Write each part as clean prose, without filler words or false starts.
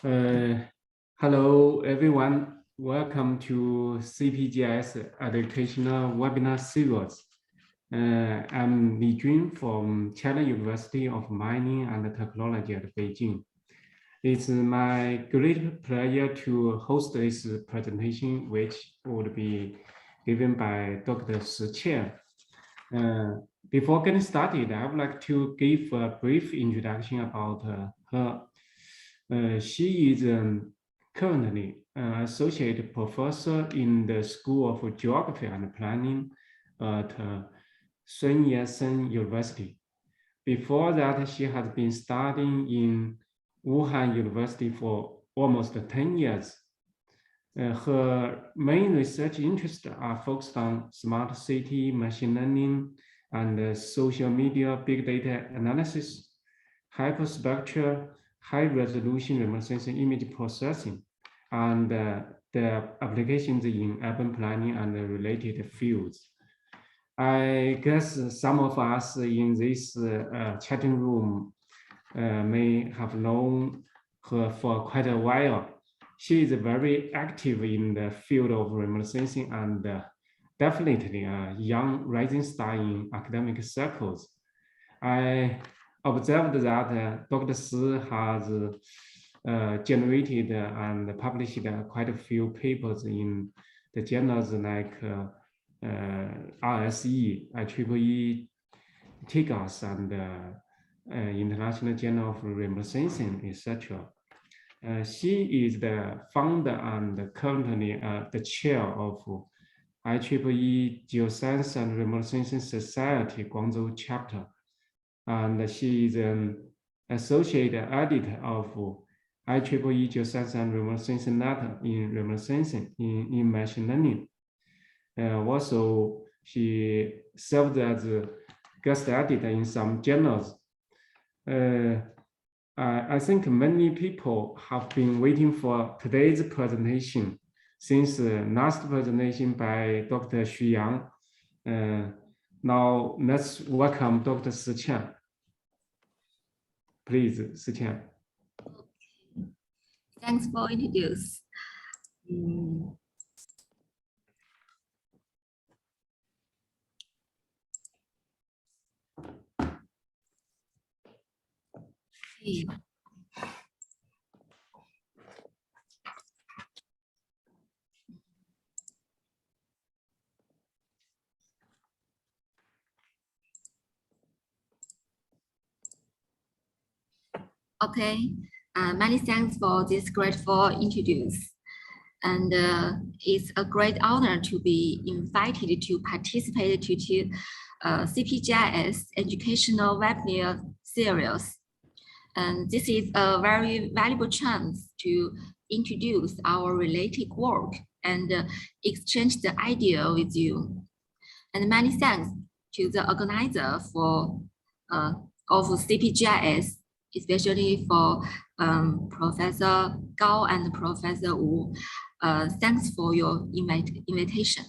Hello, everyone. Welcome to CPGIS educational webinar series. I'm Li Jun from China University of Mining and Technology at Beijing. It's my great pleasure to host this presentation, which would be given by Dr. Shi Qian. Before getting started, I would like to give a brief introduction about her. She is currently an associate professor in the School of Geography and Planning at Yat-Sen University. Before that, she has been studying in Wuhan University for almost 10 years. Her main research interests are focused on smart city, machine learning, and social media big data analysis, hyperspectral, high-resolution remote sensing image processing, and the applications in urban planning and related fields. I guess some of us in this chatting room may have known her for quite a while. She is very active in the field of remote sensing and definitely a young rising star in academic circles. I observed that Dr. Shi has generated and published quite a few papers in the journals like RSE, IEEE, TIGAS, and International Journal of Remote Sensing, etc. She is the founder and currently the chair of IEEE Geoscience and Remote Sensing Society Guangzhou chapter. And she is an associate editor of IEEE Geoscience and Remote Sensing Letter in Remote Sensing in Machine Learning. Also, she served as a guest editor in some journals. I think many people have been waiting for today's presentation since the last presentation by Dr. Xu Yang. Now let's welcome Dr. Shi Qian. Please, Shi Qian. Thanks for introduce. Okay, many thanks for this grateful introduce. And it's a great honor to be invited to participate to CPGIS educational webinar series. And this is a very valuable chance to introduce our related work and exchange the idea with you. And many thanks to the organizer for of CPGIS, especially for Professor Gao and Professor Wu. Thanks for your invitation.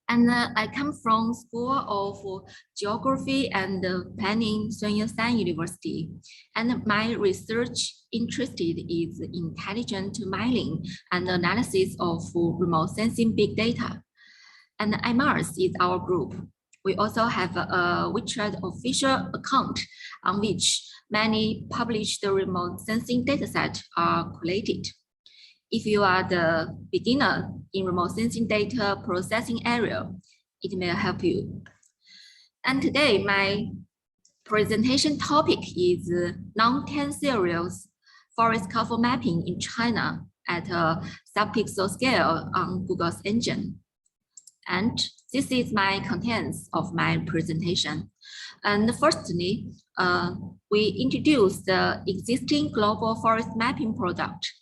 And I come from School of Geography and Planning, Sun Yat-sen University. And my research interested is intelligent mining and analysis of remote sensing big data. And IMARS is our group. We also have a WeChat official account on which many published remote sensing datasets are collated. If you are the beginner in remote sensing data processing area, it may help you. And today, my presentation topic is non-10 series forest cover mapping in China at a sub-pixel scale on Google's engine. And this is my contents of my presentation. And firstly, we introduce the existing global forest mapping product.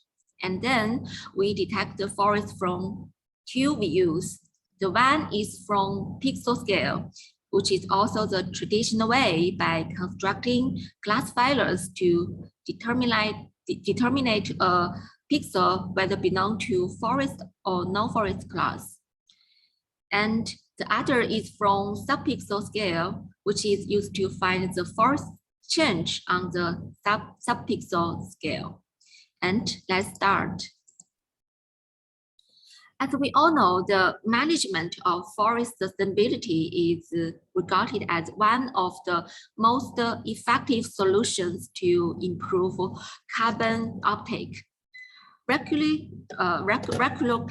And then we detect the forest from two views. The one is from pixel scale, which is also the traditional way by constructing classifiers to determine a pixel whether belong to forest or non-forest class. And the other is from sub-pixel scale, which is used to find the forest change on the sub-pixel scale. And let's start. As we all know, the management of forest sustainability is regarded as one of the most effective solutions to improve carbon uptake. Regular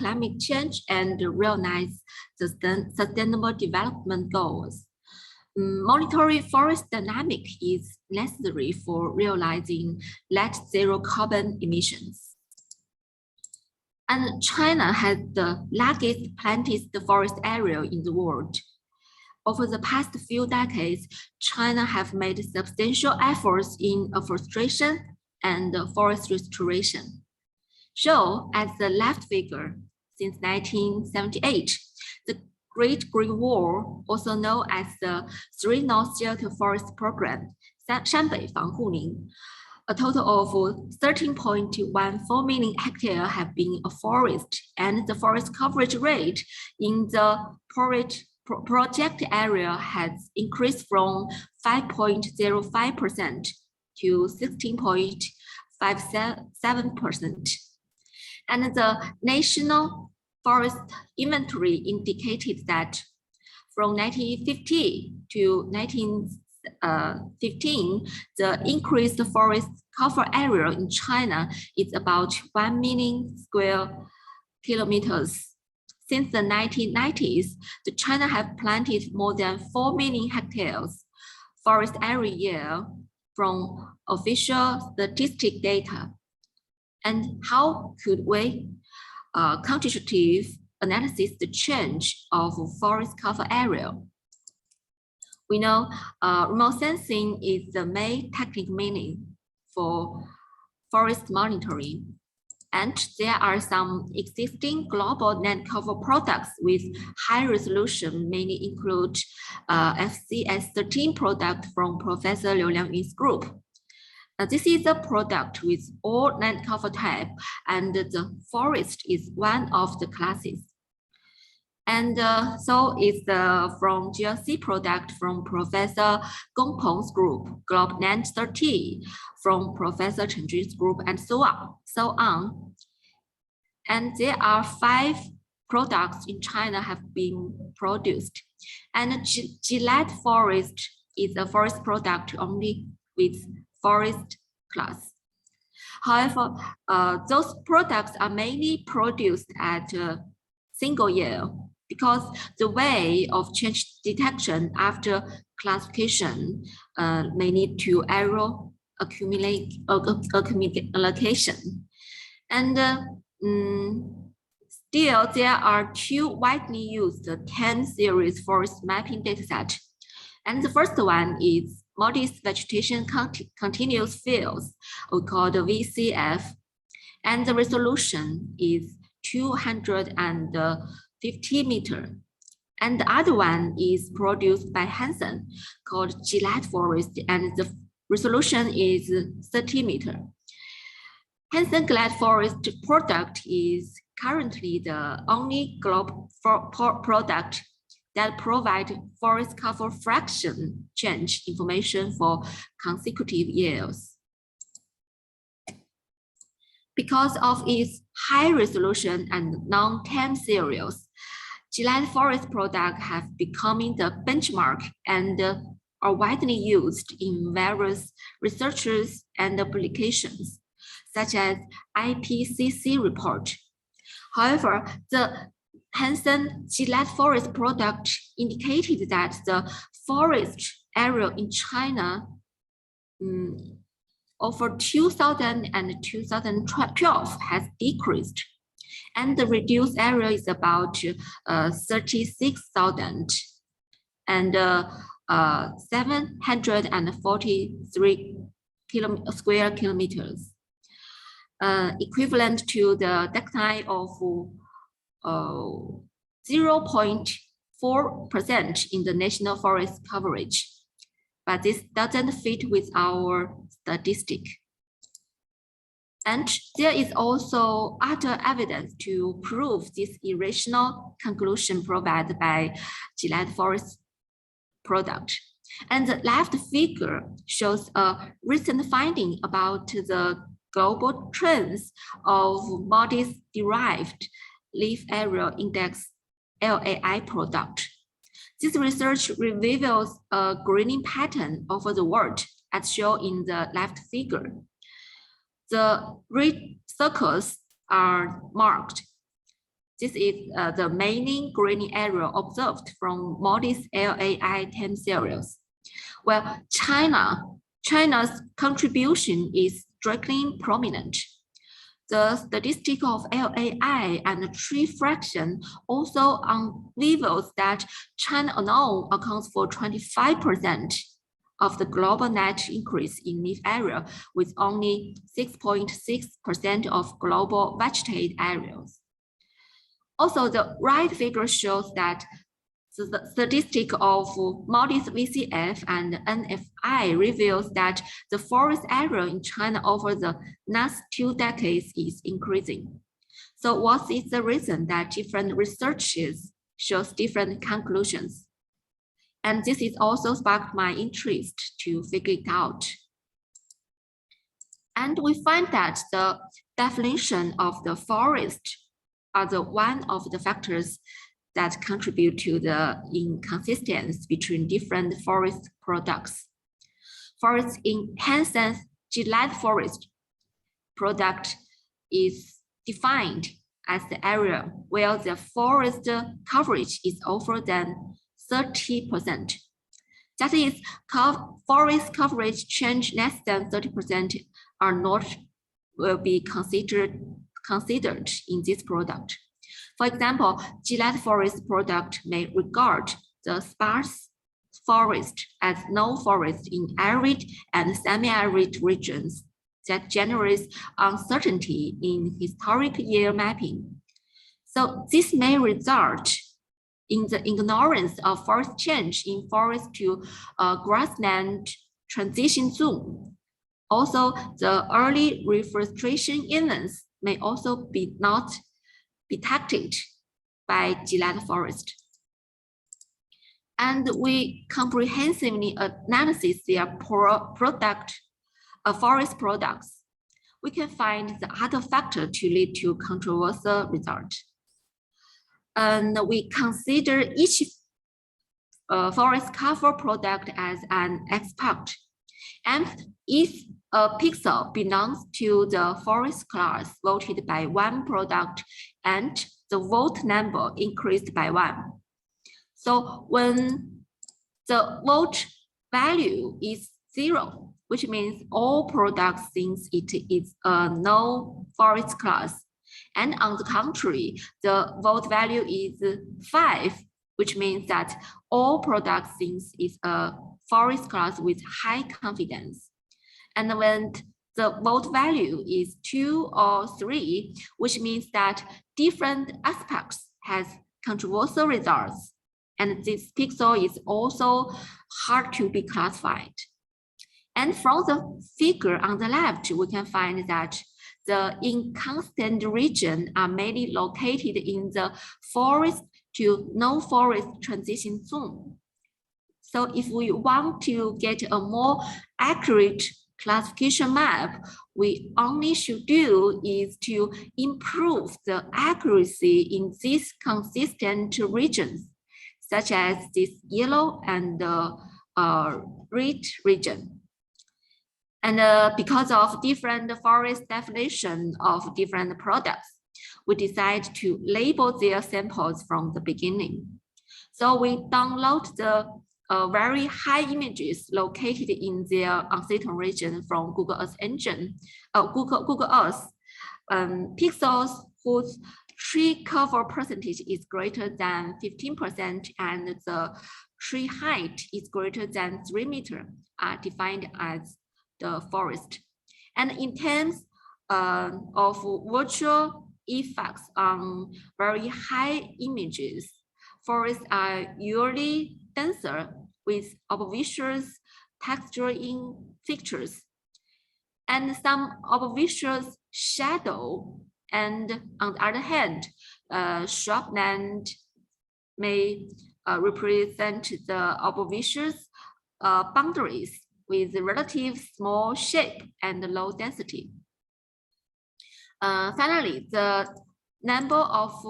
climate change and realize sustainable development goals. Monitoring forest dynamic is necessary for realizing net zero carbon emissions. And China has the largest planted forest area in the world. Over the past few decades, China have made substantial efforts in afforestation and forest restoration. So, as the left figure, since 1978, the Great Green Wall, also known as the Three North Delta Forest Program, Shanbei Fanghuling, a total of 13.14 million hectares have been afforested, and the forest coverage rate in the project area has increased from 5.05% to 16.57%. And the National Forest Inventory indicated that from 1950 to 1915, the increased forest cover area in China is about 1 million square kilometers. Since the 1990s, China have planted more than 4 million hectares forest area from official statistic data. And how could we quantitative analysis the change of forest cover area? We know remote sensing is the main technical meaning for forest monitoring. And there are some existing global net cover products with high resolution, mainly include FCS13 product from Professor Liu Liangyu's group. This is a product with all land cover type, and the forest is one of the classes. And so is the from GLC product from Professor Gong Peng's group, Globe Land 30 from Professor Chen Jun's group, and so on. And there are 5 products in China have been produced. And Gillette Forest is a forest product only with forest class. However, those products are mainly produced at a single year because the way of change detection after classification may need to error accumulation. And still, there are 2 widely used 10 series forest mapping dataset. And the first one is modest vegetation continuous fields, we call the VCF. And the resolution is 250 meters. And the other one is produced by Hansen called Gillette Forest, and the resolution is 30 meters. Hansen Gillette Forest product is currently the only global product that provide forest cover fraction change information for consecutive years. Because of its high resolution and non-time series, Gillette Forest products have become the benchmark and are widely used in various researches and applications, such as IPCC report. However, the Hansen Gillette Forest product indicated that the forest area in China over 2000 and 2012 has decreased, and the reduced area is about 36,000 and 743 square kilometers, equivalent to the decline of 0.4% in the national forest coverage. But this doesn't fit with our statistic. And there is also other evidence to prove this irrational conclusion provided by Gillette Forest product. And the left figure shows a recent finding about the global trends of modis-derived leaf area index LAI product. This research reveals a greening pattern over the world, as shown in the left figure. The red circles are marked. This is the main greening area observed from MODIS LAI 10 series. Well, China's contribution is strikingly prominent. The statistic of LAI and tree fraction also unveils that China alone accounts for 25% of the global net increase in leaf area, with only 6.6% of global vegetated areas. Also, the right figure shows that the statistic of MODIS VCF and NFI reveals that the forest area in China over the next 2 decades is increasing. So what is the reason that different researches shows different conclusions? And this is also sparked my interest to figure it out. And we find that the definition of the forest are one of the factors that contribute to the inconsistency between different forest products. Forest in Hansen's Gillette forest product is defined as the area where the forest coverage is over than 30%. That is, forest coverage change less than 30% will be considered in this product. For example, Gillette forest product may regard the sparse forest as no forest in arid and semi-arid regions that generates uncertainty in historic year mapping. So this may result in the ignorance of forest change in forest to grassland transition zone. Also, the early reforestation events may also be not detected by Gillette forest. And we comprehensively analyze their forest products. We can find the other factor to lead to controversial result. And we consider each forest cover product as an expert. And if a pixel belongs to the forest class voted by one product and the vote number increased by 1. So when the vote value is 0, which means all products thinks it is a no forest class. And on the contrary, the vote value is 5, which means that all products thinks it's a forest class with high confidence. And when the vote value is 2 or 3, which means that different aspects has controversial results. And this pixel is also hard to be classified. And from the figure on the left, we can find that the inconstant region are mainly located in the forest to no forest transition zone. So if we want to get a more accurate classification map, we only should do is to improve the accuracy in these consistent regions, such as this yellow and red region. And because of different forest definition of different products, we decide to label their samples from the beginning. So we download the very high images located in their uncertain region from Google Earth engine, Google Earth. Pixels whose tree cover percentage is greater than 15% and the tree height is greater than 3 meters are defined as the forest. And in terms of virtual effects on very high images, forests are usually denser with obvious texturing features and some obvious shadow. And on the other hand, shrubland may represent the obvious boundaries with relative small shape and low density. Finally, the number of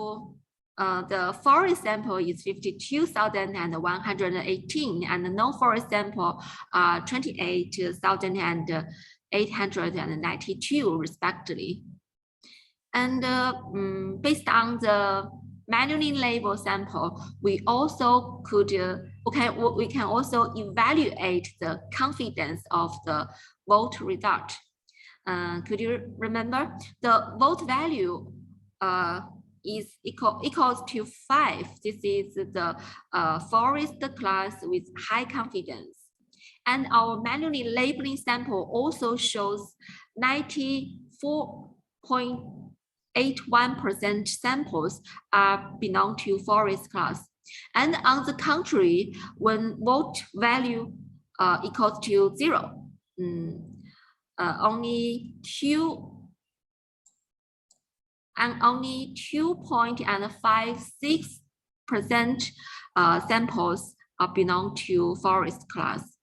the forest sample is 52,118, and the non-forest sample 28,892 respectively. And based on the manually labeled sample, we also could we can also evaluate the confidence of the vote result. Could you remember the vote value is equals to 5. This is the forest class with high confidence. And our manually labeling sample also shows 94.81% samples belong to forest class. And on the contrary, when vote value equals to 0, only 2.56% samples belong to forest class.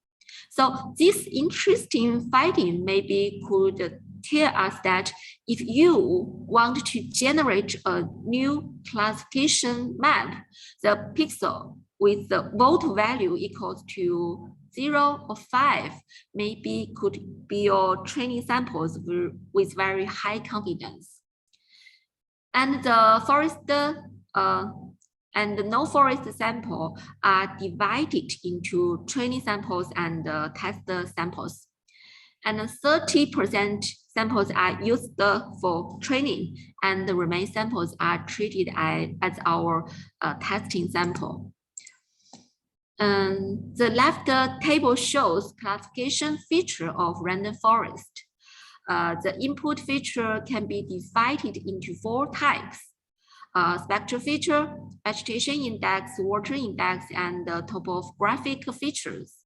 So this interesting finding maybe could tell us that if you want to generate a new classification map, the pixel with the vote value equals to 0 or 5 maybe could be your training samples with very high confidence. And the forest and the no-forest sample are divided into training samples and test samples. And 30% samples are used for training, and the remaining samples are treated as our testing sample. The left table shows classification feature of random forest. The input feature can be divided into 4 types: spectral feature, vegetation index, water index, and topographic features.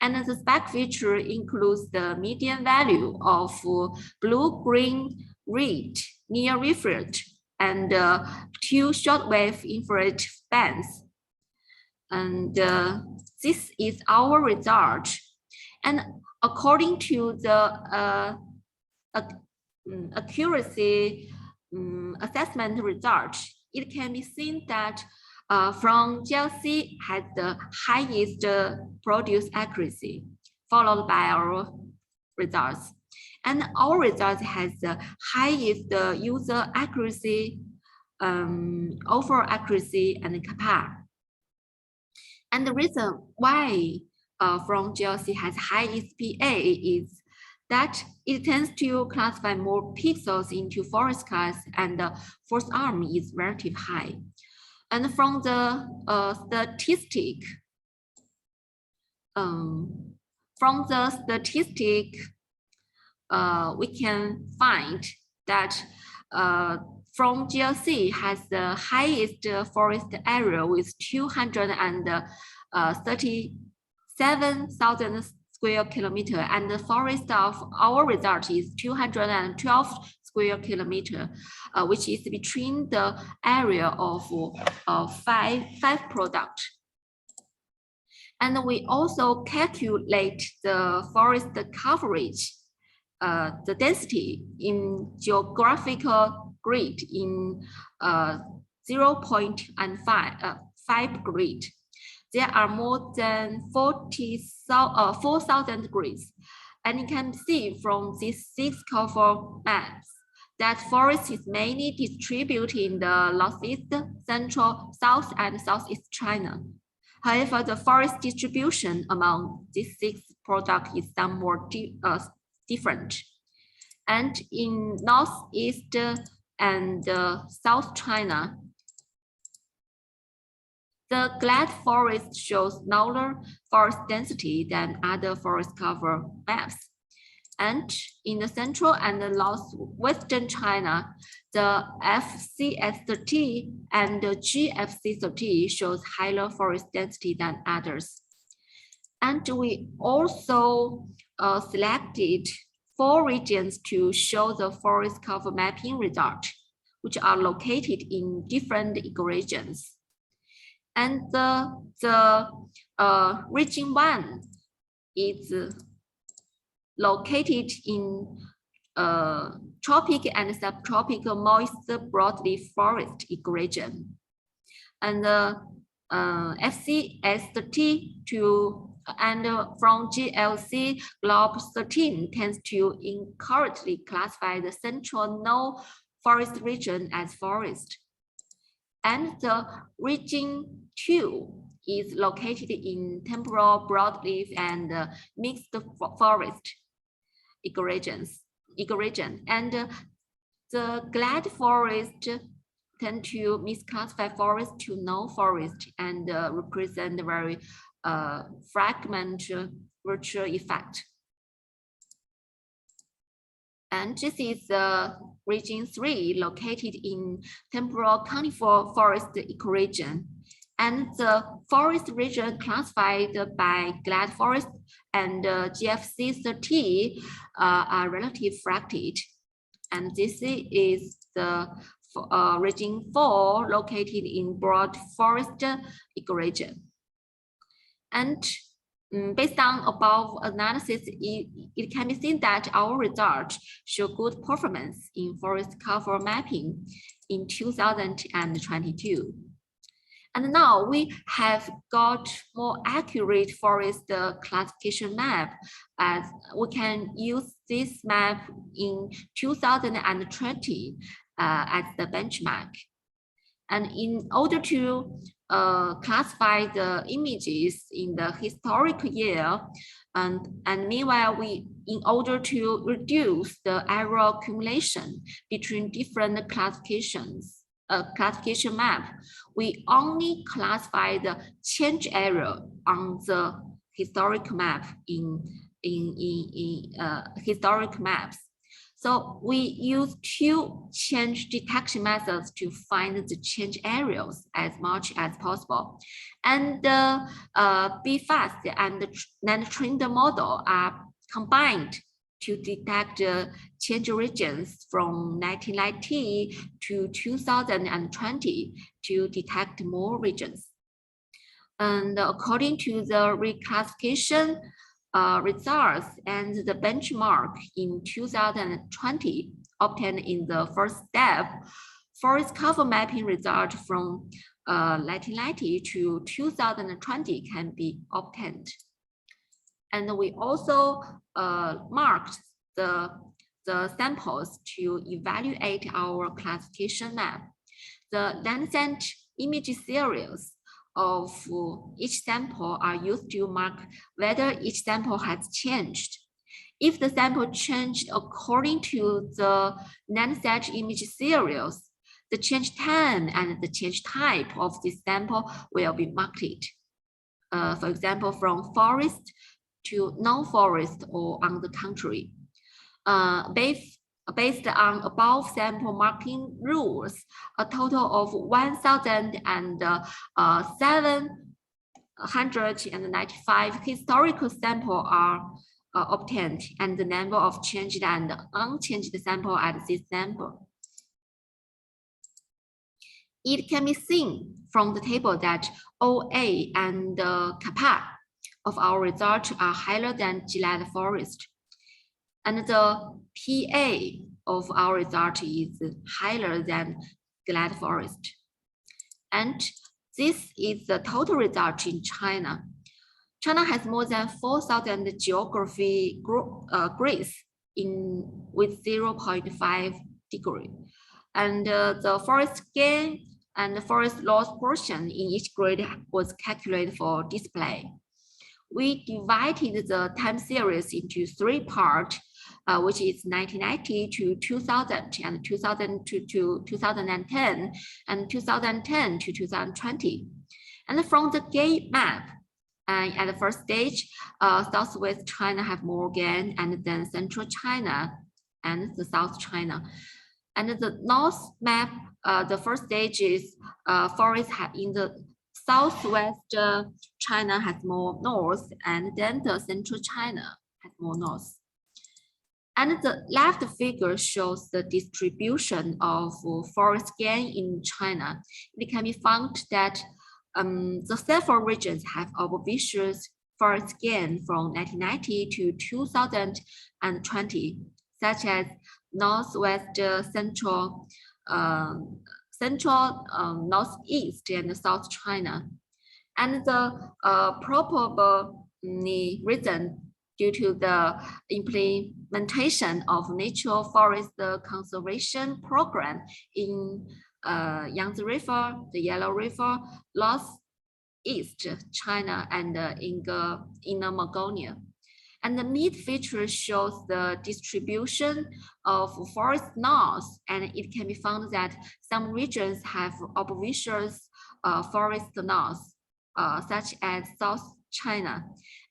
And the spec feature includes the median value of blue, green, red, near infrared, and 2 shortwave infrared bands. And this is our result. And according to the accuracy assessment result, it can be seen that FROM-GLC has the highest produce accuracy, followed by our results. And our results has the highest user accuracy, overall accuracy, and kappa. And the reason why FROM-GLC has high SPA is that it tends to classify more pixels into forest class, and the force arm is relatively high. And from the statistic, we can find that FROM-GLC has the highest forest area with 237,000 square kilometer, and the forest of our result is 212 square kilometer, which is between the area of five products. And we also calculate the forest coverage, the density in geographical grid in 0.5 grid. There are more than 4,000 grids. And you can see from these 6 cover maps that forest is mainly distributed in the northeast, central, south, and southeast China. However, the forest distribution among these 6 products is somewhat different. And in northeast and south China, the glad forest shows lower forest density than other forest cover maps. And in the central and the northwestern China, the FCS30 and the GFC30 shows higher forest density than others. And we also selected 4 regions to show the forest cover mapping result, which are located in different ecoregions. And the region 1 is located in tropic and subtropical moist broadleaf forest ecoregion. And FCS30 and from GLC Globe 13 tends to incorrectly classify the central no forest region as forest. And the region 2 is located in temporal broadleaf and mixed forest ecoregion. And the glad forest tend to misclassify forest to no forest and represent a very fragment virtual effect. And this is region 3 located in temporal conifer forest ecoregion. And the forest region classified by glad forest and GFC30 are relatively fractured. And this is the region 4 located in broad forest ecoregion. And based on above analysis, it can be seen that our results show good performance in forest cover mapping in 2022. And now we have got more accurate forest classification map, as we can use this map in 2020 as the benchmark. And in order to classify the images in the historical year, and meanwhile, in order to reduce the error accumulation between different classification map, we only classify the change error on the historical map in historic maps. So we use 2 change detection methods to find the change areas as much as possible. And the BFAST and the trained model are combined to detect change regions from 1990 to 2020 to detect more regions. And according to the reclassification results and the benchmark in 2020 obtained in the first step, forest cover mapping result from 1990 to 2020 can be obtained. And we also marked the samples to evaluate our classification map. The Landsat image series of each sample are used to mark whether each sample has changed. If the sample changed according to the Landsat image series, the change time and the change type of this sample will be marked. For example, from forest to non-forest or on the contrary. Based on above sample marking rules, a total of 1,795 historical samples are obtained, and the number of changed and unchanged samples at this sample. It can be seen from the table that OA and kappa of our results are higher than glad forest. And the PA of our result is higher than glad forest. And this is the total result in China. China has more than 4,000 geography grids with 0.5 degree. And the forest gain and the forest loss portion in each grid was calculated for display. We divided the time series into 3 parts, which is 1990 to 2000 and 2000 to 2010 and 2010 to 2020. And from the gain map, at the first stage, Southwest China have more gain, and then Central China and the South China. And the North map, the first stage is forest in the Southwest China has more north, and then the Central China has more north. And the left figure shows the distribution of forest gain in China. It can be found that the several regions have overvicious forest gain from 1990 to 2020. such as northwest, central, northeast, and South China. And the probable reason due to the implementation of natural forest conservation program in Yangtze River, the Yellow River, northeast China, and in Mongolia. And the mid feature shows the distribution of forest north, and it can be found that some regions have herbaceous forest north, such as South China,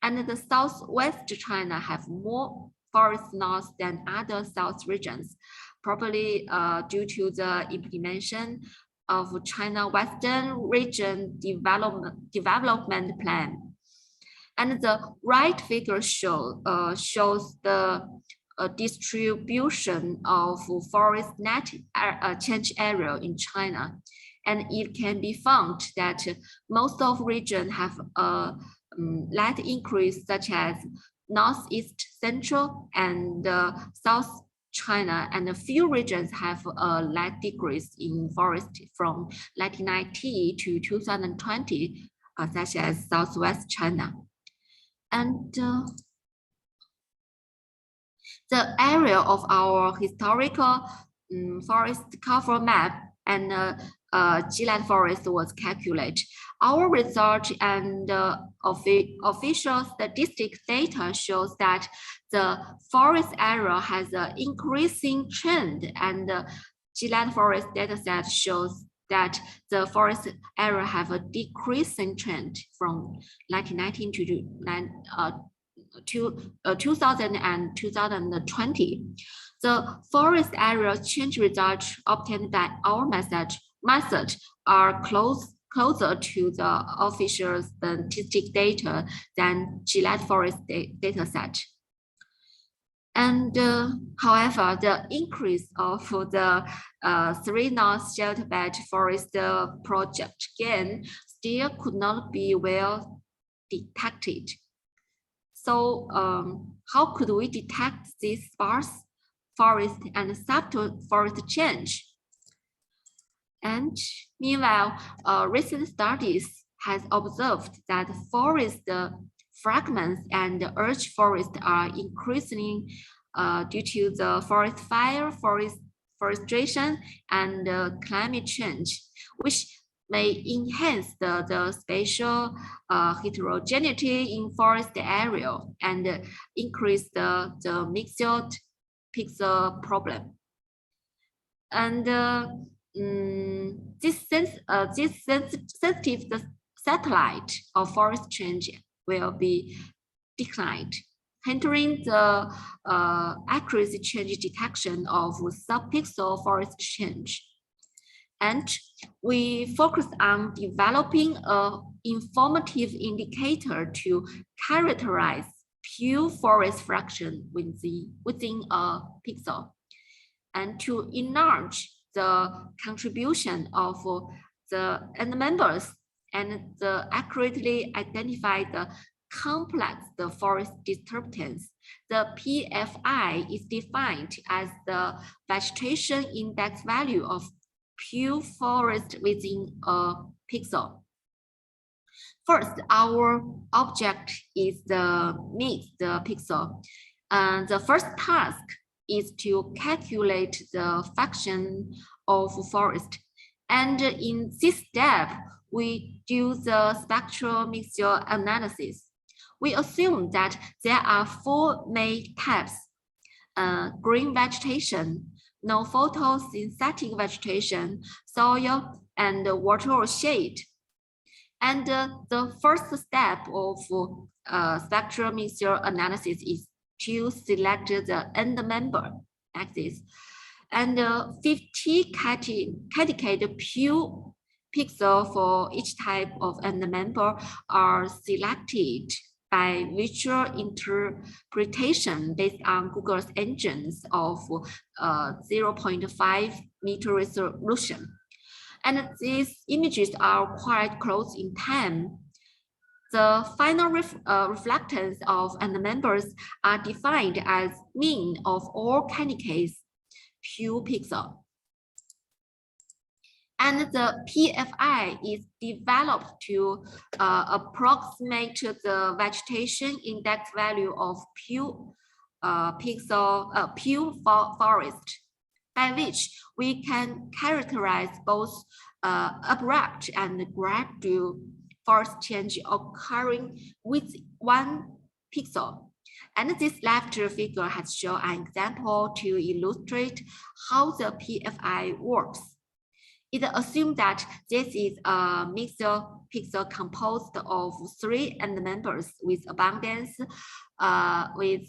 and the Southwest China have more forest north than other South regions, probably due to the implementation of China Western Region Development Plan. And the right figure shows the distribution of forest net change area in China. And it can be found that most of regions have a light increase, such as northeast, central, and South China, and a few regions have a light decrease in forest from 1990 to 2020, such as Southwest China. And the area of our historical forest cover map and Qinghai forest was calculated. Our research and official statistics data shows that the forest area has an increasing trend, and the Qinghai forest dataset shows that the forest area have a decreasing trend from 1919 to 2000 and 2020. The forest area change results obtained by our method are closer to the official statistic data than Qinghai forest dataset. And however, the increase of the 3 North Shelter Belt Forest project again still could not be well detected. So how could we detect this sparse forest and subtle forest change? And meanwhile, recent studies has observed that forest fragments and earth forest are increasing due to the forest fire, forestation, and climate change, which may enhance the spatial heterogeneity in forest area and increase the mixed pixel problem. And this sensitive satellite of forest change will be declined, hindering the accuracy change detection of subpixel forest change. And we focus on developing an informative indicator to characterize pure forest fraction within a pixel, and to enlarge the contribution of the end members and accurately identify the complex forest disturbance. The PFI is defined as the vegetation index value of pure forest within a pixel. First, our object is the mixed pixel. And the first task is to calculate the fraction of forest. And in this step, we do the spectral mixture analysis. We assume that there are 4 main types: green vegetation, no photosynthetic vegetation, soil, and water or shade. And the first step of spectral mixture analysis is to select the end member axis. And 50 dedicated pure pixels for each type of end member are selected by visual interpretation based on Google's engines of 0.5 meter resolution. And these images are quite close in time. The final reflectance of and members are defined as mean of all candidates pure pixel. And the PFI is developed to approximate the vegetation index value of pure forest, by which we can characterize both abrupt and gradual forest change occurring with 1 pixel. And this left figure has shown an example to illustrate how the PFI works. It assumes that this is a mixed pixel composed of 3 members with abundance with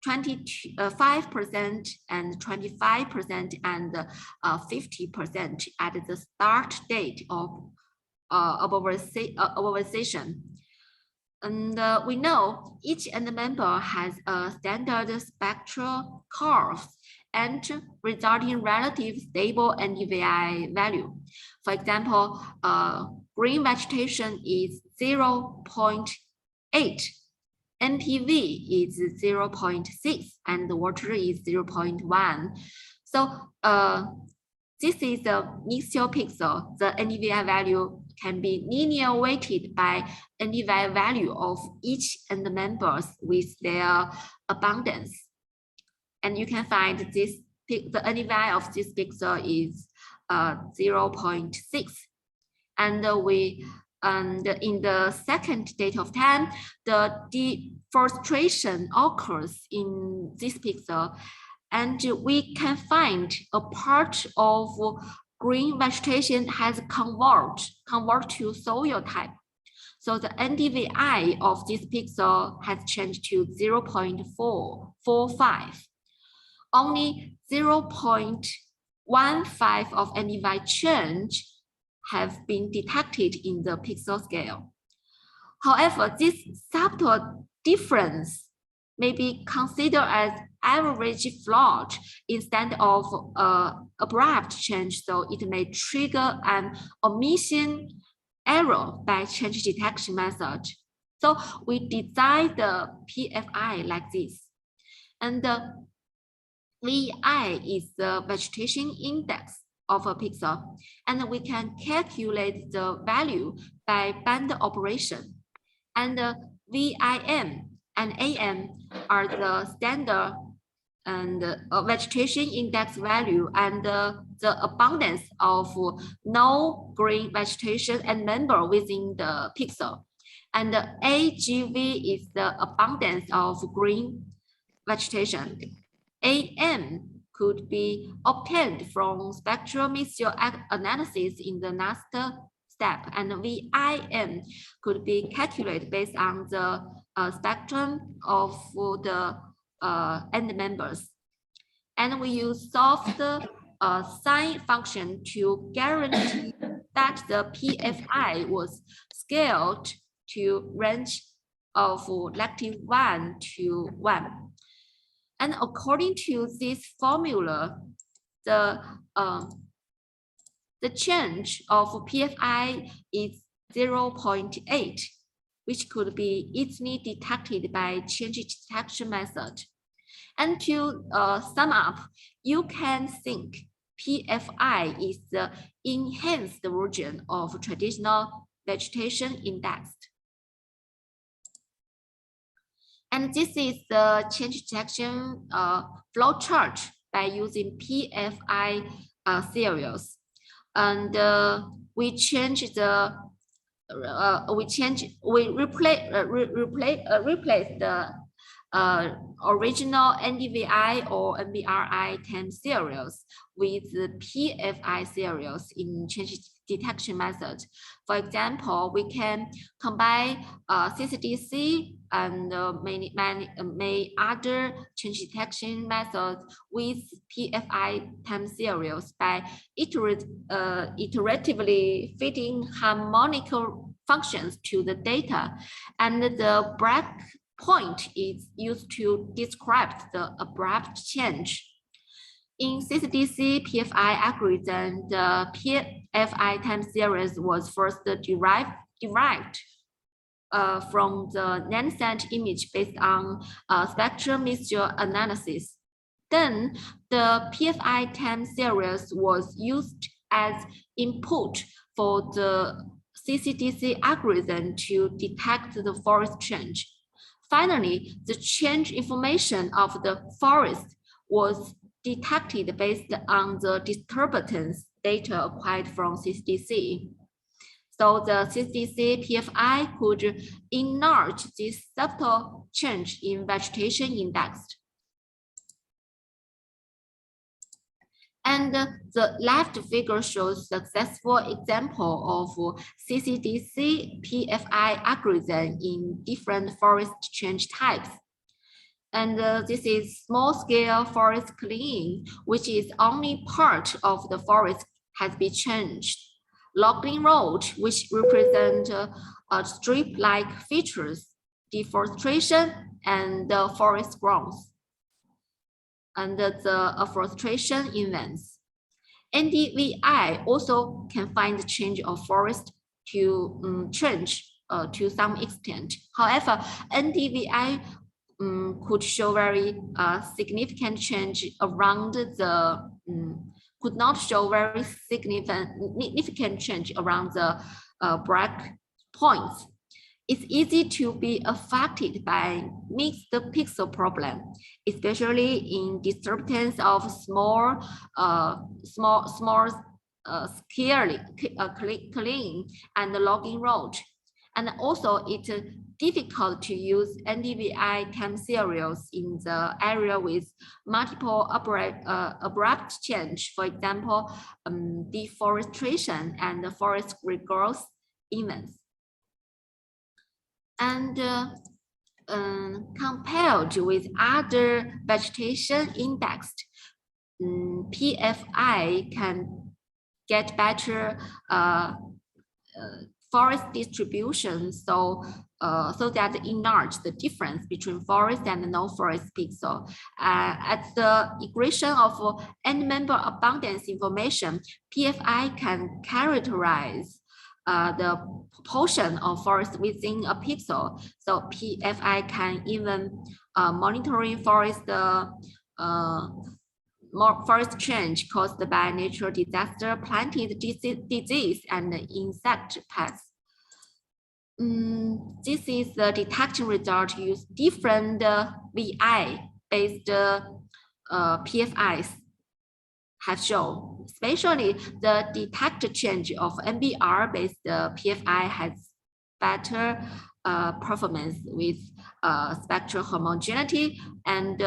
5% and 25% and 50% at the start date of urbanization. And we know each member has a standard spectral curve and resulting relative stable NDVI value. For example, green vegetation is 0.8, NPV is 0.6, and the water is 0.1. So this is a mixture pixel. The NDVI value can be linear weighted by NDVI value of each members with their abundance. And you can find this, the NDVI of this pixel is 0.6. And in the second date of time, the deforestation occurs in this pixel. And we can find a part of green vegetation has convert to soil type. So the NDVI of this pixel has changed to 0.445. Only 0.15 of NDVI change have been detected in the pixel scale. However, this subtle difference may be considered as average flawed instead of abrupt change, so it may trigger an omission error by change detection method. So we design the PFI like this. And the VI is the vegetation index of a pixel, and we can calculate the value by band operation. And the VIM and AM are the standard and vegetation index value and the abundance of no green vegetation and member within the pixel. And the AGV is the abundance of green vegetation. AM could be obtained from spectral mixture analysis in the next step, and VIM could be calculated based on the spectrum of the end members. And we use soft sign function to guarantee that the PFI was scaled to range of -1 to 1. And according to this formula, the change of PFI is 0.8, which could be easily detected by change detection method. And to sum up, you can think PFI is the enhanced version of traditional vegetation index. And this is the change detection flow chart by using PFI series. And we replace the original NDVI or NVRI time series with the PFI series in change detection method. For example, we can combine Ccdc and many other change detection methods with PFI time series by iteratively fitting harmonical functions to the data, and the break point is used to describe the abrupt change. In Ccdc PFI algorithm, the PFI time series was first derived from the Landsat image based on spectral mixture analysis. Then the PFI time series was used as input for the Ccdc algorithm to detect the forest change. Finally, the change information of the forest was detected based on the disturbance data acquired from Ccdc. So the Ccdc PFI could enlarge this subtle change in vegetation index. And the left figure shows successful example of Ccdc PFI algorithm in different forest change types. And this is small-scale forest clearing, which is only part of the forest has been changed. Logging road, which represent strip-like features, deforestation, and forest growth, and the afforestation events. NDVI also can find the change of forest to change to some extent. However, NDVI could show very significant change around the could not show very significant change around the break points. It's easy to be affected by mixed pixel problem, especially in disturbance of small clearing and logging road. And also it's difficult to use NDVI time series in the area with multiple abrupt change, for example, deforestation and forest regrowth events. And compared with other vegetation indexed, PFI can get better forest distribution, so that enlarge the difference between forest and non-forest pixel. At the equation of end member abundance information, PFI can characterize the proportion of forest within a pixel. So PFI can even monitoring forest forest change caused by natural disaster, planted disease, and insect pests. This is the detection result use different VI-based PFIs have shown. Especially the detect change of NBR-based PFI has better performance with spectral homogeneity and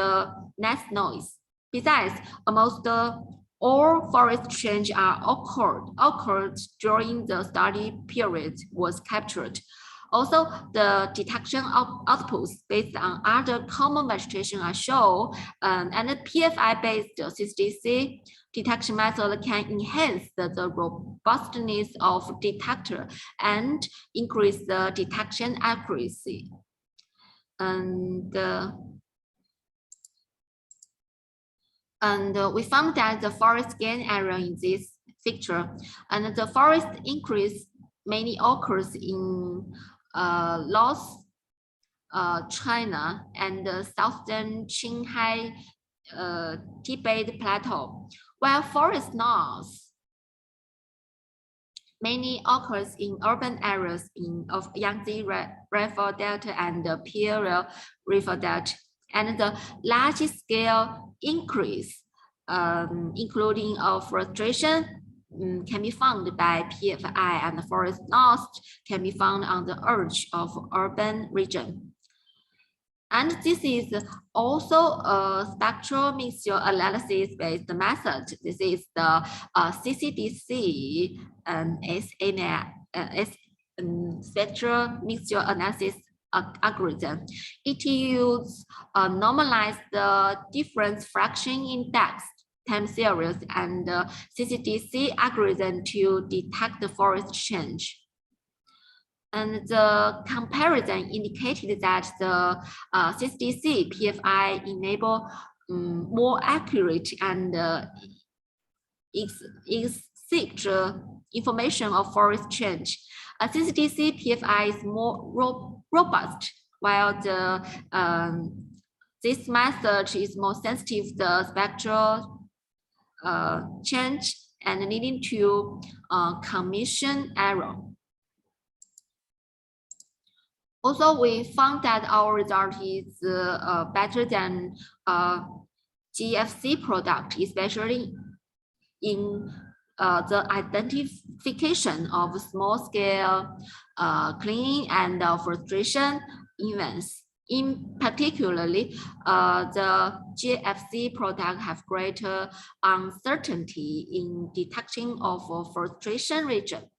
less noise. Besides, almost all forest change are occurred during the study period was captured. Also, the detection of outputs based on other common vegetation are shown, and the PFI-based Ccdc detection method can enhance the robustness of detector and increase the detection accuracy. And we found that the forest gain area in this picture, and the forest increase mainly occurs in North China and the southern Qinghai Tibet Plateau, while forest loss mainly occurs in urban areas of Yangtze River Delta and the Pearl River Delta. And the largest scale increase, including afforestation, can be found by PFI, and the forest loss can be found on the edge of urban region. And this is also a spectral mixture analysis based method. This is the Ccdc spectral mixture analysis algorithm. It uses normalize the difference fraction index time series and Ccdc algorithm to detect the forest change. And the comparison indicated that the Ccdc PFI enable more accurate and exact information of forest change. Ccdc PFI is more robust, while this method is more sensitive to the spectral change and leading to commission error. Also, we found that our result is better than GFC product, especially in the identification of small-scale cleaning and afforestation events. In particularly, the GFC product have greater uncertainty in detection of afforestation region.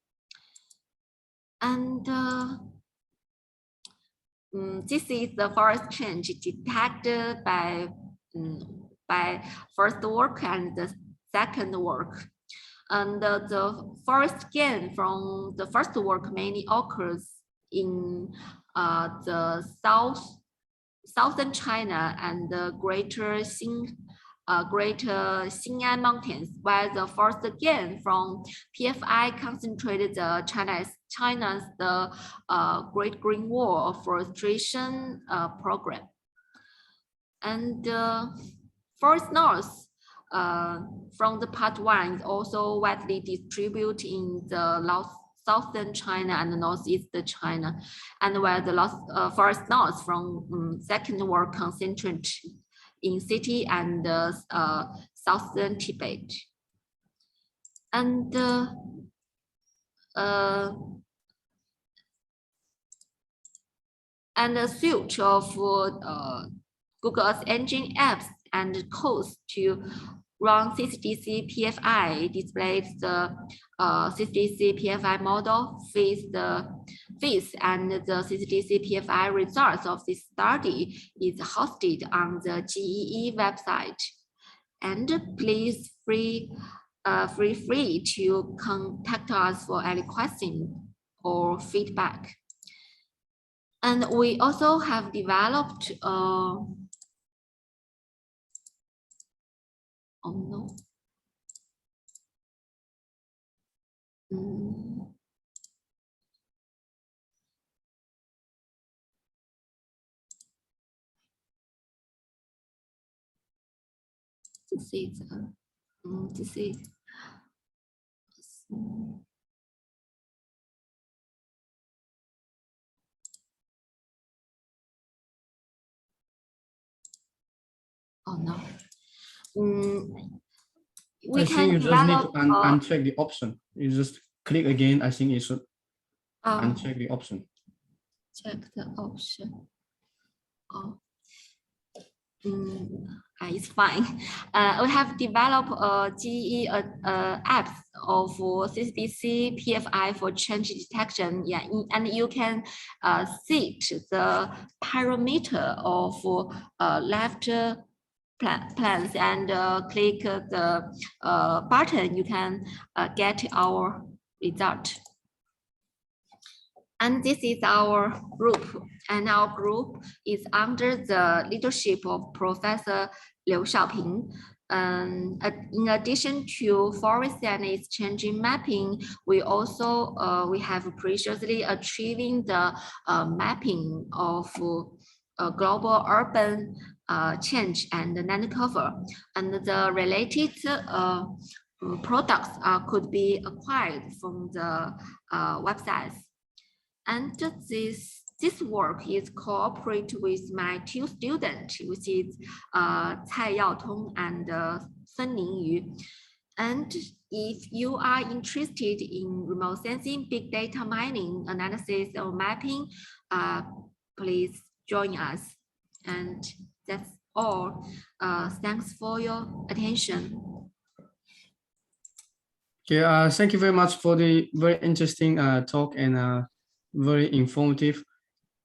And this is the forest change detected by first work and the second work. And the forest gain from the first work mainly occurs in the southern China and the greater Xinjiang mountains, while the first gain from PFI concentrated the China's Great Green Wall afforestation program. And forest loss from the part 1 is also widely distributed in the southern China and northeast China, and where the forest loss from second work concentrated in city and southern Tibet. And the switch of Google Earth Engine apps and codes to run Ccdc PFI displays the Ccdc PFI model face and the Ccdc PFI results of this study is hosted on the GEE website. And please feel free to contact us for any question or feedback. And we also have developed oh no. This is oh no. I think you just need to uncheck the option. You just click again. I think you should uncheck the option. Check the option. Oh, it's fine. We have developed GE apps of Ccdc PFI for change detection. Yeah, and you can set the parameter of left plans and click the button, you can get our result. And this is our group, and our group is under the leadership of Professor Liu Xiaoping. In addition to forest and its changing mapping, we also we have previously achieving the mapping of global urban change and land cover, and the related products could be acquired from the websites. And this work is cooperate with my two students, which is Cai Yaotong and Sun Lingyu. And if you are interested in remote sensing, big data mining, analysis, or mapping, please join us. And that's all. Thanks for your attention. Okay, thank you very much for the very interesting talk and very informative.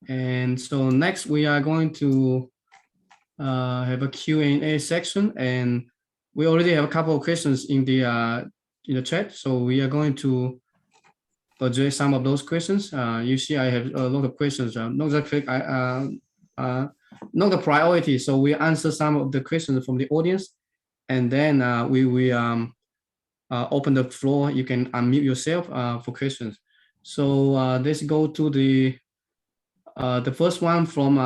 And so next we are going to have a Q&A section, and we already have a couple of questions in the chat. So we are going to address some of those questions. You see, I have a lot of questions. Not the priority. So we answer some of the questions from the audience, and then we open the floor. You can unmute yourself for questions. So let's go to the first one from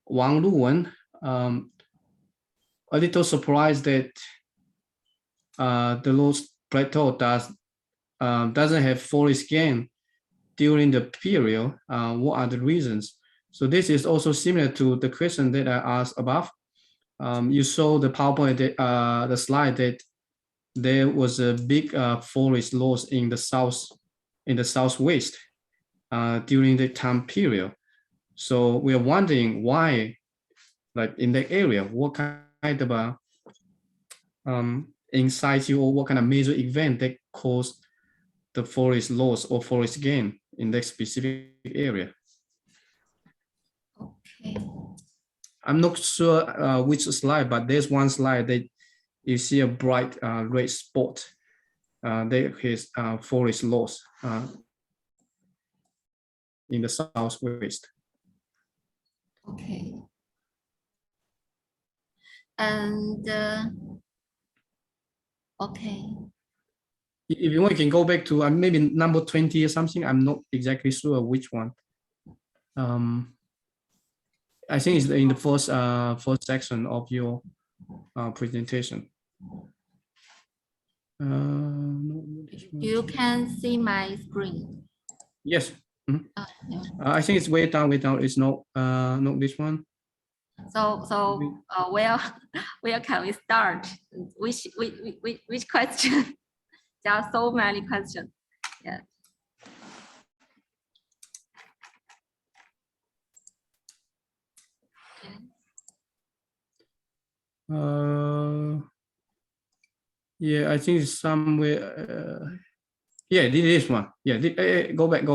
Wang Luwen. A little surprised that the Lost Plateau doesn't have forest gain during the period. What are the reasons? So this is also similar to the question that I asked above. You saw the PowerPoint, the slide that there was a big forest loss in the southwest during the time period. So we are wondering why, like in that area, what kind of insights or what kind of major event that caused the forest loss or forest gain in that specific area. Okay. I'm not sure which slide, but there's one slide that you see a bright red spot. There is forest loss in the southwest. Okay. And okay. If you want, you can go back to maybe number 20 or something. I'm not exactly sure which one. I think it's in the first section of your presentation. You can see my screen. Yes. Mm-hmm. Yeah. I think it's way down. It's not this one. So where can we start? Which question? There are so many questions. Yeah. Yeah, I think it's somewhere. Yeah, this one. Yeah, go back.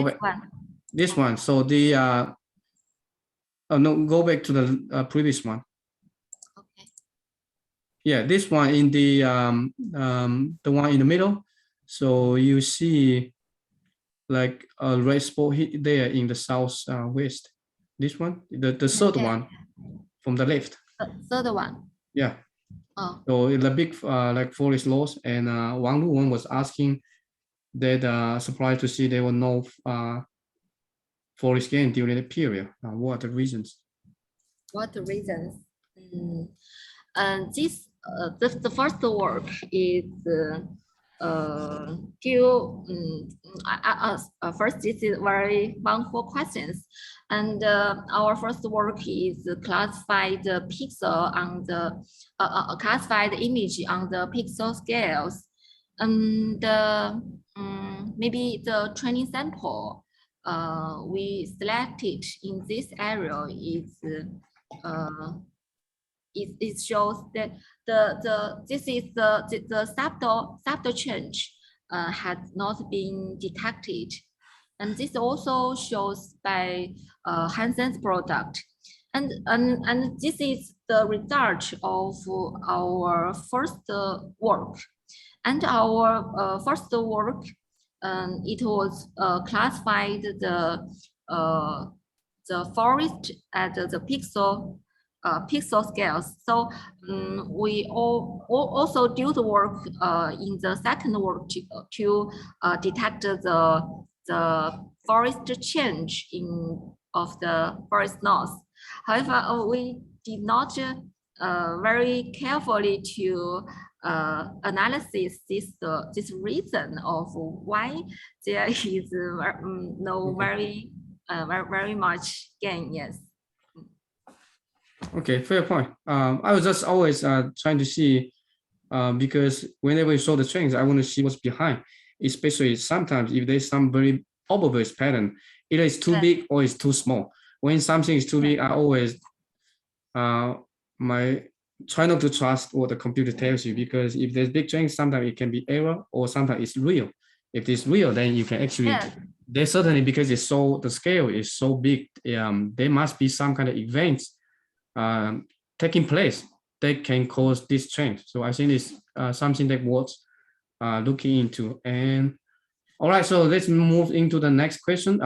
This one. So the oh no, go back to the previous one. Okay. Yeah, this one in the one in the middle. So you see like a red spot there in the southwest. This one, the third one from the left. The third one. Yeah. Oh. So the big like forest loss, and Wang Luwen was asking that surprised to see there were no forest gain during the period. What are the reasons? What the reasons? This the first work is first, this is very wonderful questions, and our first work is classify the pixel on the classify the image on the pixel scales, and maybe the training sample we selected in this area is it shows that this is the subtle change had not been detected, and this also shows by Hansen's product, and this is the result of our first work, and our first work it was classified the forest at the pixel scales. So we also do the work in the second work to detect the forest change of the forest loss. However, we did not very carefully to analysis this reason of why there is no very much gain. Yes. Okay, fair point. I was just always trying to see because whenever you show the trends, I want to see what's behind, especially sometimes if there's some very obvious pattern, either it's too big or it's too small. When something is too big, I always try not to trust what the computer tells you, because if there's big change, sometimes it can be error or sometimes it's real. If it's real, then you can actually, there's certainly, because the scale is so big, there must be some kind of events taking place that can cause this change. So I think it's something that worth looking into. And all right, so let's move into the next question.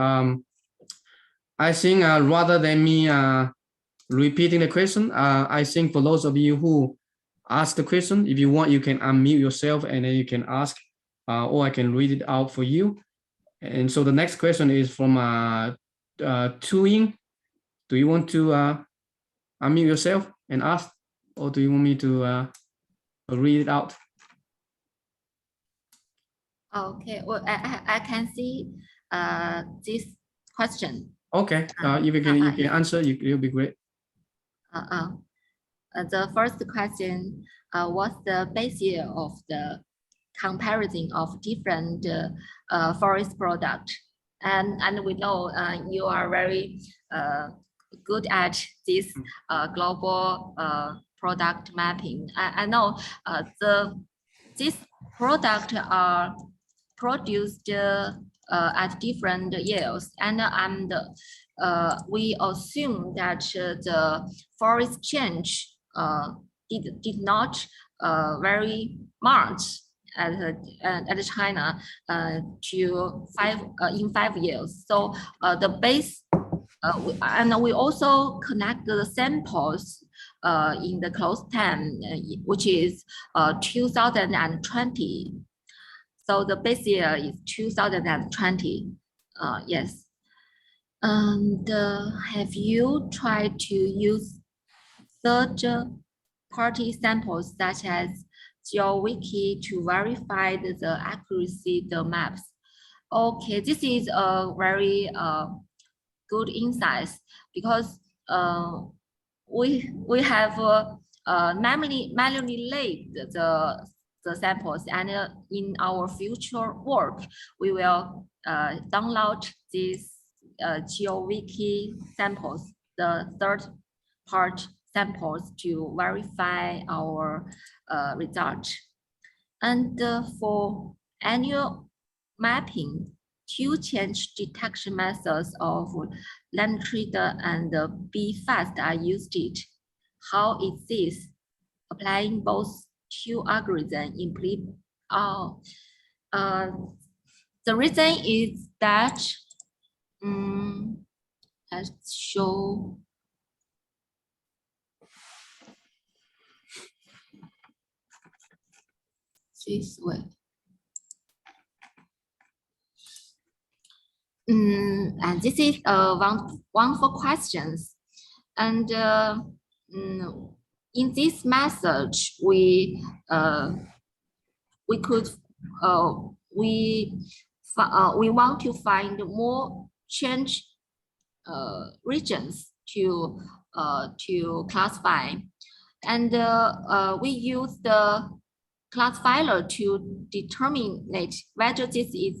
I think rather than me repeating the question, I think for those of you who ask the question, if you want, you can unmute yourself and then you can ask, or I can read it out for you. And so the next question is from Tuing. Do you want to unmute yourself and ask, or do you want me to read it out? Okay, well, I can see this question. Okay, if you can answer, it'll be great. The first question, what's the basis of the comparison of different forest products? And we know you are very good at this global product mapping. I know these products are produced at different yields, and we assume that the forest change did not very much at China in 5 years. So the base, and we also connect the samples in the close time, which is 2020. So the base year is 2020. Yes. And have you tried to use third-party samples such as GeoWiki to verify the accuracy of the maps? Okay, this is a very good insight, because we have manually laid the samples, and in our future work, we will download these GeoWiki samples, the third-part samples, to verify our result. And for annual mapping, 2 change detection methods of Landsat and BFAST are used. How is this? Applying both 2 algorithms imply. The reason is that let's show this way. And this is wonderful questions. And in this method, we want to find more change regions to classify, and we use the classifier to determine whether this is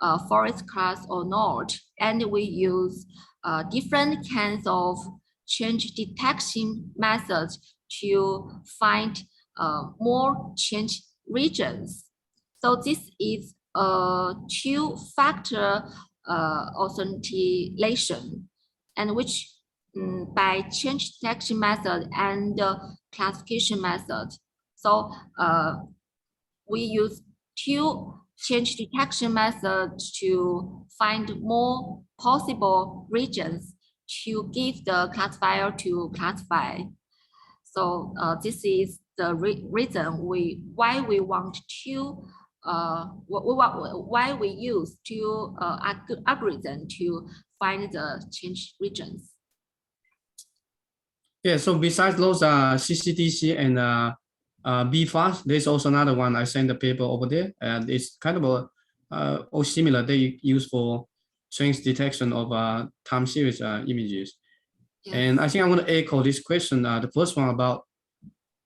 a forest class or not, and we use different kinds of change detection methods to find more change regions. So this is a 2-factor authentication, and which by change detection method and classification method. So we use 2 change detection methods to find more possible regions to give the classifier to classify. So this is the reason why we want to why we use 2 algorithms to find the change regions. Yeah, so besides those CCDC and BFAST, there's also another one. I sent the paper over there, and it's kind of all similar. They use for change detection of time series images. Yes. And I think I want to echo this question, the first one about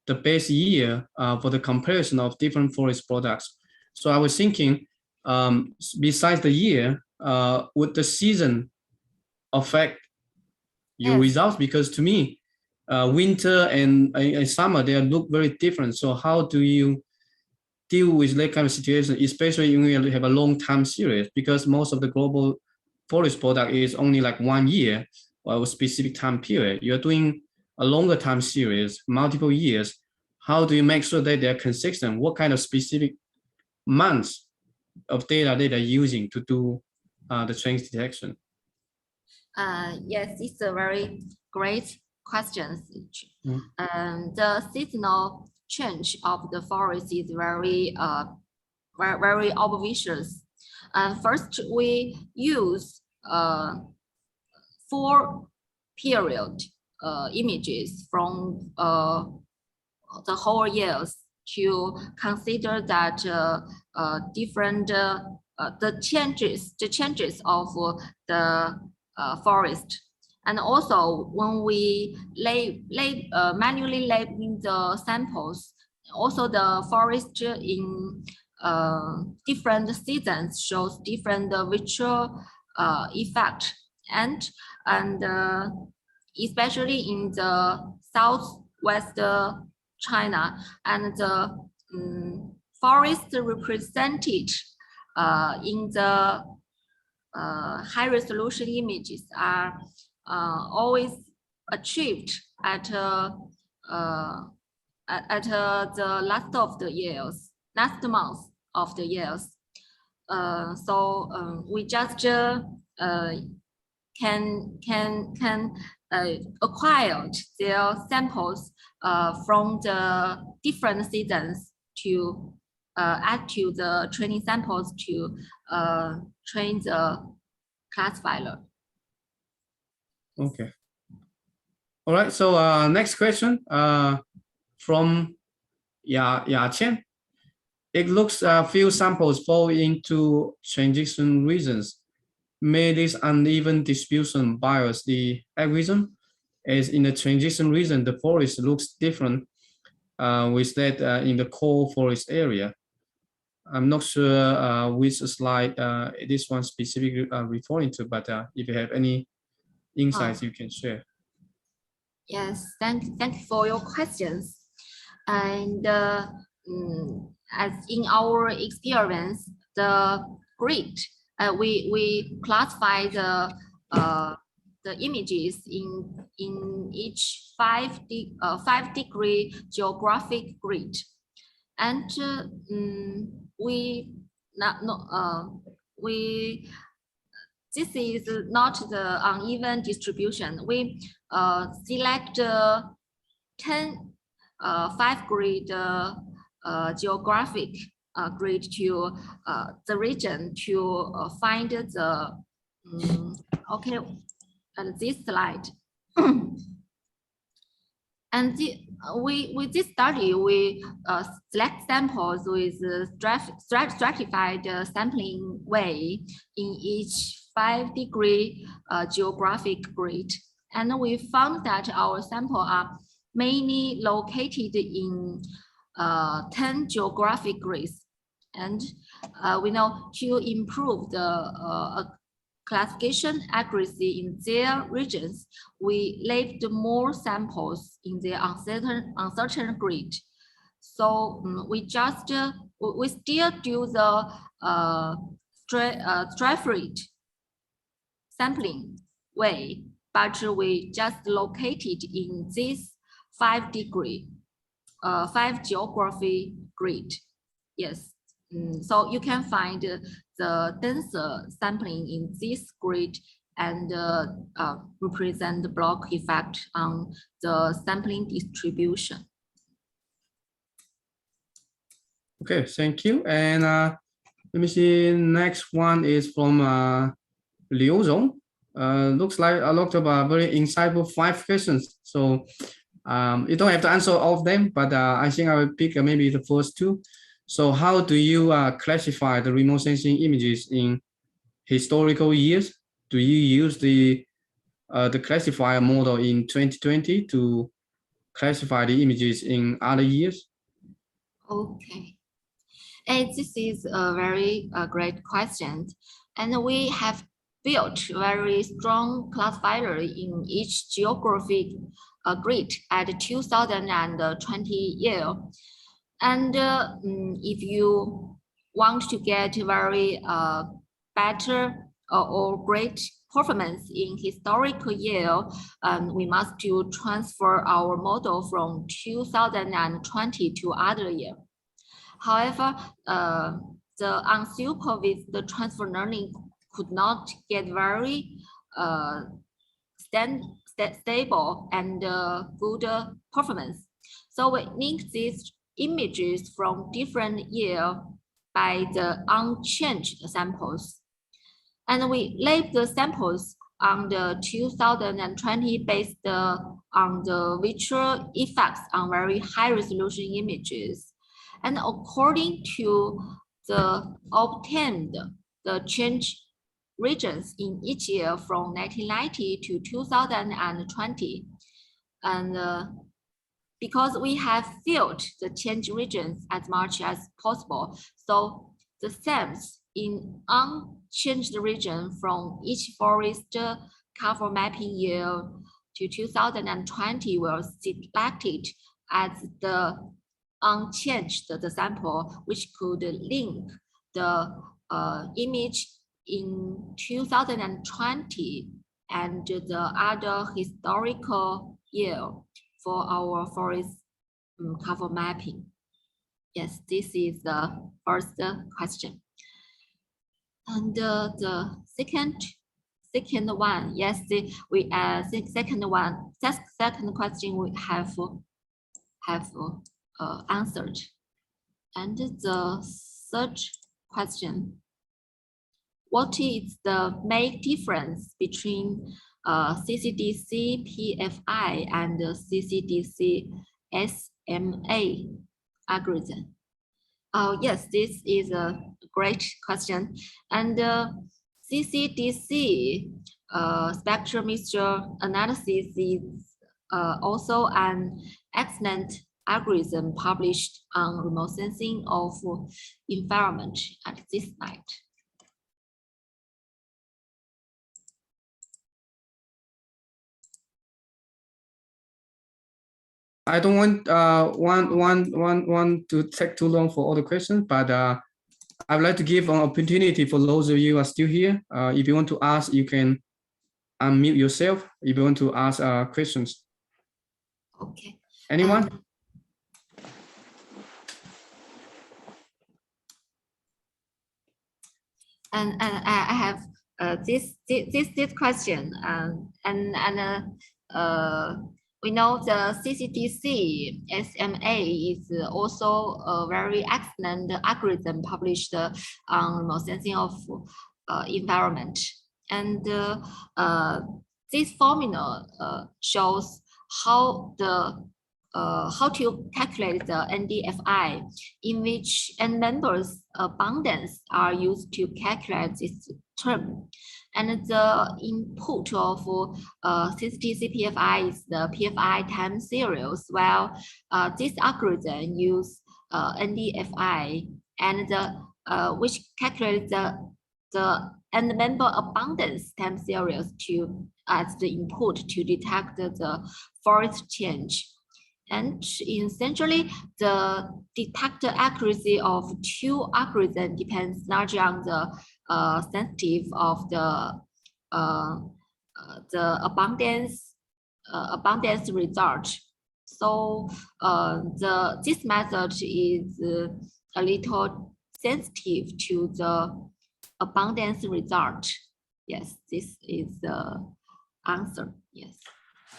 the base year for the comparison of different forest products. So I was thinking, besides the year, would the season affect your results? Because to me, winter and summer, they look very different. So how do you deal with that kind of situation, especially when you have a long time series? Because most of the global forest product is only like 1 year or a specific time period. You're doing a longer time series, multiple years. How do you make sure that they're consistent? What kind of specific months of data that they're using to do the change detection? Yes, it's a very great question. The seasonal change of the forest is very obvious. And first, we use 4 period images from the whole years to consider that the changes of the forest. And also, when we manually labeling the samples, also the forest in different seasons shows different visual effect, and especially in the southwest China, and the forest represented in the high resolution images are always achieved at the last month of the years. So we just can acquire their samples from the different seasons to add to the training samples to train the classifier. Okay. All right. So next question from Yat-Sen. It looks a few samples fall into transition regions. May this uneven distribution bias the algorithm, as in the transition region, the forest looks different with that in the core forest area. I'm not sure which slide this one specifically referring to, but if you have any insights, you can share. Yes, thank you for your questions. And as in our experience, the grid, we classify the images in each 5-degree geographic grid, and this is not the uneven distribution. We select 10 5-grid geographic grid to the region to find the okay, and this slide. And with this study, we select samples with stratified sampling way in each 5-degree geographic grid. And we found that our samples are mainly located in 10 geographic grids. And we know to improve the classification accuracy in their regions, we left more samples in the uncertain grid. So we still do the stratified sampling way, but we just located in this 5-degree, 5 geography grid. Yes. So you can find the denser sampling in this grid and represent the block effect on the sampling distribution. Okay, thank you. And let me see, next one is from Liu Zhong. Looks like a lot of very insightful 5 questions. So you don't have to answer all of them, but I think I will pick maybe the first 2. So how do you classify the remote sensing images in historical years? Do you use the classifier model in 2020 to classify the images in other years? Okay. And this is a very great question. And we have built very strong classifier in each geographic grid at 2020 year. And if you want to get very better or great performance in historical year, we must to transfer our model from 2020 to other year. However, the unsupervised transfer learning could not get very stable and good performance. So we link these images from different year by the unchanged samples. And we labeled the samples on the 2020 based on the visual effects on very high resolution images. And according to the obtained the change regions in each year from 1990 to 2020. And because we have filled the change regions as much as possible, so the SAMs in unchanged region from each forest cover mapping year to 2020 were selected as the unchanged the sample, which could link the image in 2020 and the other historical year for our forest cover mapping. Yes, this is the first question. And the second one, yes, second question we have answered. And the third question, what is the main difference between Ccdc PFI and Ccdc SMA algorithm? Yes, this is a great question. And Ccdc spectrometer analysis is also an excellent algorithm published on remote sensing of environment at this night. I don't want to take too long for all the questions, but I would like to give an opportunity for those of you who are still here. If you want to ask, you can unmute yourself if you want to ask questions. Okay. Anyone? And I have this question, we know the Ccdc SMA is also a very excellent algorithm published on remote sensing of environment. And this formula shows how to calculate the NDFI, in which n members abundance are used to calculate this term. And the input of Ccdc PFI is the PFI time series, while this algorithm use NDFI and which calculates the n member abundance time series to as the input to detect the forest change. And essentially, the detector accuracy of two algorithms depends largely on the sensitivity of the abundance result. So this method is a little sensitive to the abundance result. Yes, this is the answer. Yes.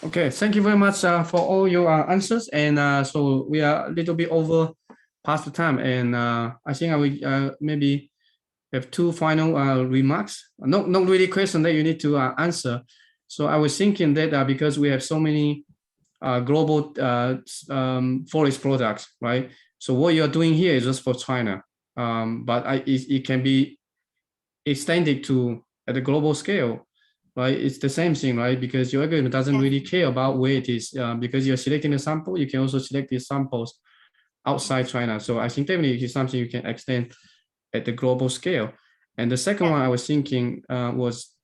Okay, thank you very much for all your answers. And so we are a little bit over past the time, and I think I will maybe have two final remarks. Not really question that you need to answer. So I was thinking that because we have so many global forest products, right? So what you are doing here is just for China, but it can be extended to at a global scale. Right, it's the same thing, right? Because your algorithm doesn't really care about where it is, because you're selecting a sample. You can also select these samples outside China. So I think definitely it's something you can extend at the global scale. And the second one I was thinking was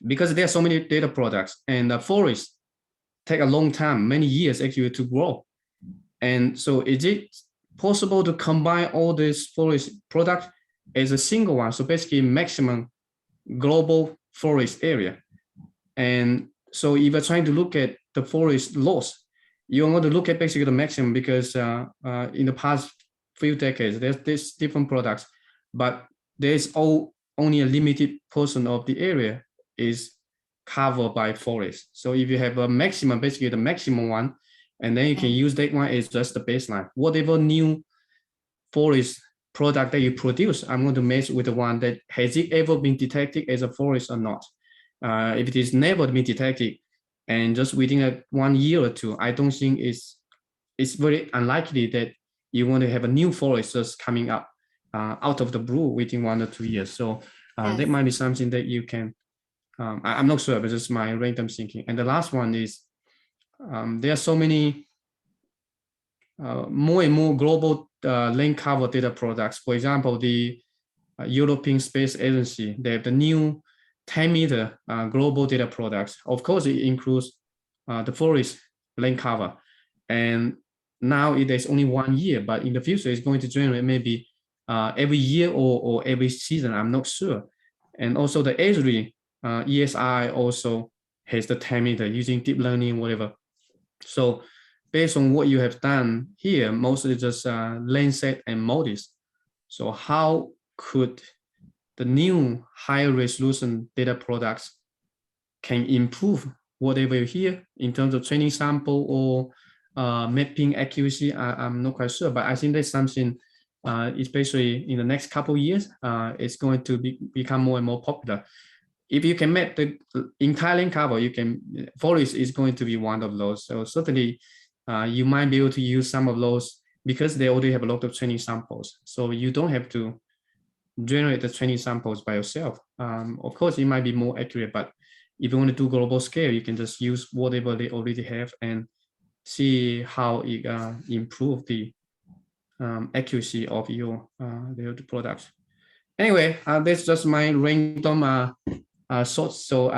because there are so many data products, and the forests take a long time, many years actually to grow. And so is it possible to combine all these forest products as a single one? So basically maximum global forest area. And so if you're trying to look at the forest loss, you want to look at basically the maximum, because in the past few decades, there's different products, but there's only a limited portion of the area is covered by forest. So if you have a maximum, basically the maximum one, and then you can use that one as just the baseline. Whatever new forest product that you produce, I'm going to match with the one that has it ever been detected as a forest or not. If it is never been detected, and just within 1 year or two, I don't think it's very unlikely that you want to have a new forest just coming up out of the blue within 1 or 2 years. So that might be something that you can. I'm not sure, but it's my random thinking. And the last one is there are so many more and more global land cover data products. For example, the European Space Agency, they have the new 10-meter global data products. Of course, it includes the forest land cover. And now it is only 1 year, but in the future, it's going to generate maybe every year or every season, I'm not sure. And also the Esri ESI also has the 10-meter using deep learning, whatever. So based on what you have done here, mostly just Landsat and MODIS. So how could the new higher resolution data products can improve whatever you hear in terms of training sample or mapping accuracy? I'm not quite sure, but I think that's something, especially in the next couple of years, it's going to become more and more popular. If you can map the entire land cover, you can, forest is going to be one of those. So certainly you might be able to use some of those because they already have a lot of training samples. So you don't have to generate the training samples by yourself. Of course, it might be more accurate, but if you want to do global scale, you can just use whatever they already have and see how it improve the accuracy of your products. Anyway, that's just my random thoughts. So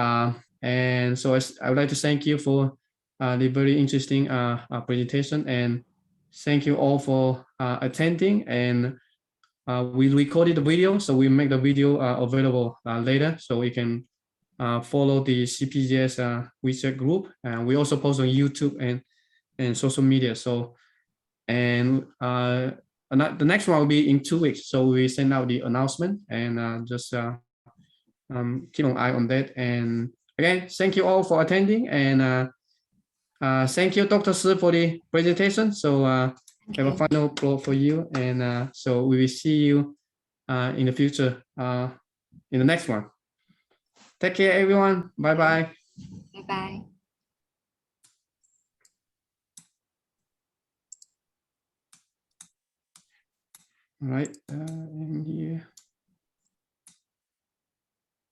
and so I would like to thank you for the very interesting presentation, and thank you all for attending. And we recorded the video, so we make the video available later, so we can follow the CPGIS research group. And we also post on YouTube and social media. So, and the next one will be in 2 weeks. So we send out the announcement, and just keep an eye on that. And again, thank you all for attending, and thank you, Dr. Si, for the presentation. So I have a final quote for you, and so we will see you in the future in the next one. Take care, everyone. Bye-bye. Bye-bye. All right, and you.